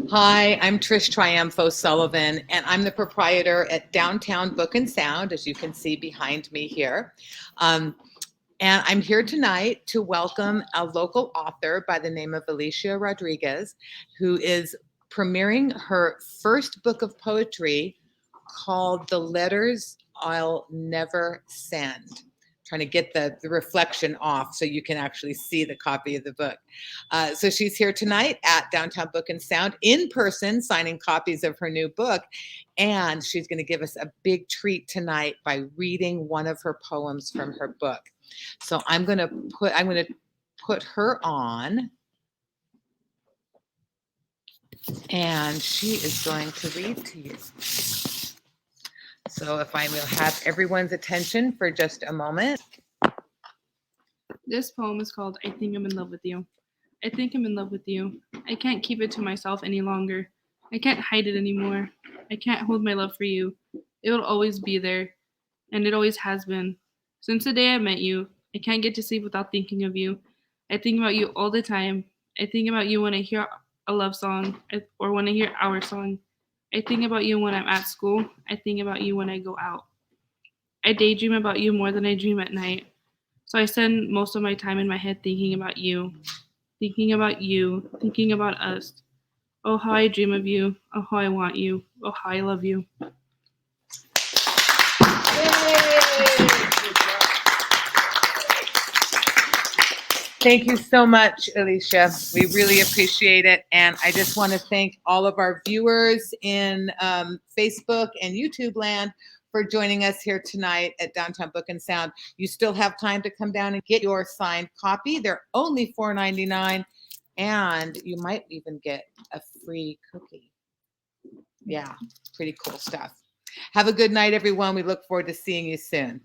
Hi, I'm Trish Triumpho Sullivan, and I'm the proprietor at Downtown Book and Sound, as you can see behind me here. Um, and I'm here tonight to welcome a local author by the name of Alicia Rodriguez, who is premiering her first book of poetry called The Letters I'll Never Send. Trying to get the reflection off so you can actually see the copy of the book. So she's here tonight at Downtown Book and Sound in person, signing copies of her new book. And she's going to give us a big treat tonight by reading one of her poems from her book. So I'm going to put her on, and she is going to read to you. So if I will have everyone's attention for just a moment. This poem is called I Think I'm in Love with You. I think I'm in love with you. I can't keep it to myself any longer. I can't hide it anymore. I can't hold my love for you. It will always be there, and it always has been. Since the day I met you, I can't get to sleep without thinking of you. I think about you all the time. I think about you when I hear a love song or when I hear our song. I think about you when I'm at school. I think about you when I go out. I daydream about you more than I dream at night. So I spend most of my time in my head thinking about you, thinking about you, thinking about us. Oh, how I dream of you. Oh, how I want you. Oh, how I love you. Thank you so much, Alicia. We really appreciate it. And I just want to thank all of our viewers in Facebook and YouTube land for joining us here tonight at Downtown Book and Sound. You still have time to come down and get your signed copy. They're only $4.99, and you might even get a free cookie. Yeah, pretty cool stuff. Have a good night, everyone. We look forward to seeing you soon.